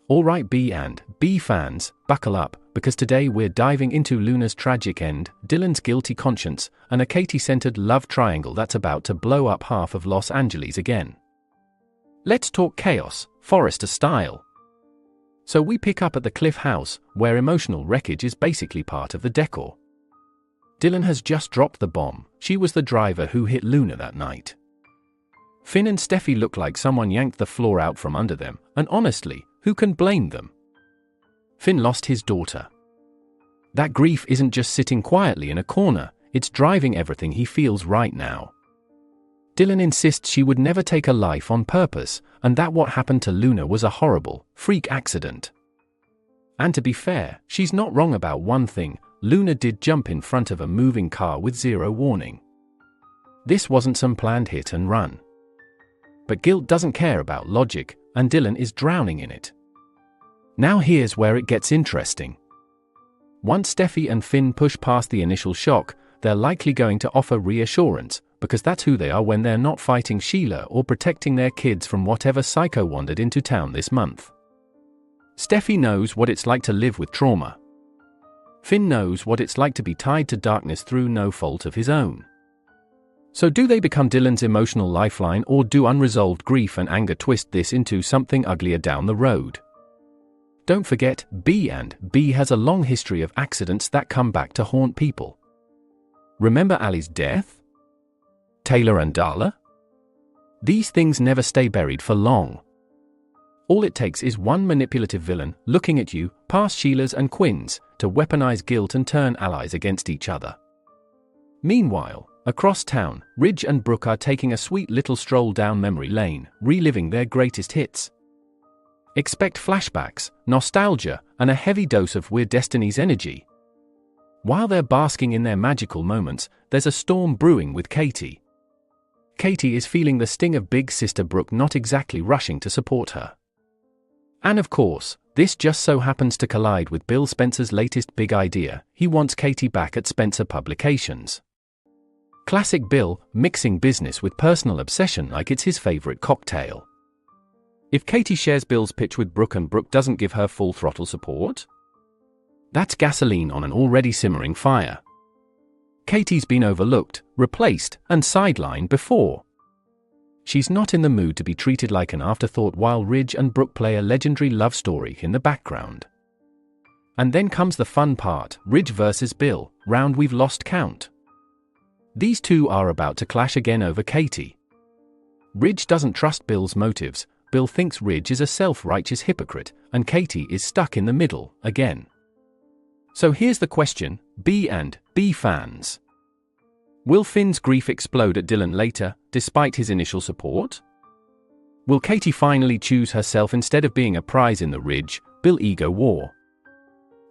Alright B fans, buckle up, because today we're diving into Luna's tragic end, Dylan's guilty conscience, and a Katie-centered love triangle that's about to blow up half of Los Angeles again. Let's talk chaos, Forrester style. So we pick up at the Cliff house, where emotional wreckage is basically part of the decor. Dylan has just dropped the bomb. She was the driver who hit Luna that night. Finn and Steffi look like someone yanked the floor out from under them, and honestly, who can blame them? Finn lost his daughter. That grief isn't just sitting quietly in a corner, it's driving everything he feels right now. Dylan insists she would never take a life on purpose, and that what happened to Luna was a horrible, freak accident. And to be fair, she's not wrong about one thing: Luna did jump in front of a moving car with zero warning. This wasn't some planned hit and run. But guilt doesn't care about logic, and Dylan is drowning in it. Now here's where it gets interesting. Once Steffi and Finn push past the initial shock, they're likely going to offer reassurance, because that's who they are when they're not fighting Sheila or protecting their kids from whatever psycho wandered into town this month. Steffi knows what it's like to live with trauma. Finn knows what it's like to be tied to darkness through no fault of his own. So do they become Dylan's emotional lifeline, or do unresolved grief and anger twist this into something uglier down the road? Don't forget, B has a long history of accidents that come back to haunt people. Remember Ali's death? Taylor and Darla? These things never stay buried for long. All it takes is one manipulative villain looking at you, past Sheila's and Quinn's, to weaponize guilt and turn allies against each other. Meanwhile, across town, Ridge and Brooke are taking a sweet little stroll down memory lane, reliving their greatest hits. Expect flashbacks, nostalgia, and a heavy dose of We're Destiny's energy. While they're basking in their magical moments, there's a storm brewing with Katie. Katie is feeling the sting of big sister Brooke not exactly rushing to support her. And of course, this just so happens to collide with Bill Spencer's latest big idea: he wants Katie back at Spencer Publications. Classic Bill, mixing business with personal obsession like it's his favorite cocktail. If Katie shares Bill's pitch with Brooke and Brooke doesn't give her full throttle support, that's gasoline on an already simmering fire. Katie's been overlooked, replaced, and sidelined before. She's not in the mood to be treated like an afterthought while Ridge and Brooke play a legendary love story in the background. And then comes the fun part: Ridge versus Bill, round we've lost count. These two are about to clash again over Katie. Ridge doesn't trust Bill's motives. Bill thinks Ridge is a self-righteous hypocrite, and Katie is stuck in the middle, again. So here's the question, B fans. Will Finn's grief explode at Dylan later, despite his initial support? Will Katie finally choose herself instead of being a prize in the Ridge-Bill ego war?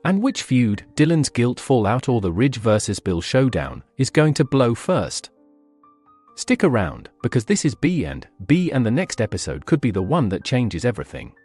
And which feud, Dylan's guilt fallout or the Ridge versus Bill showdown, is going to blow first? Stick around, because this is B, and the next episode could be the one that changes everything.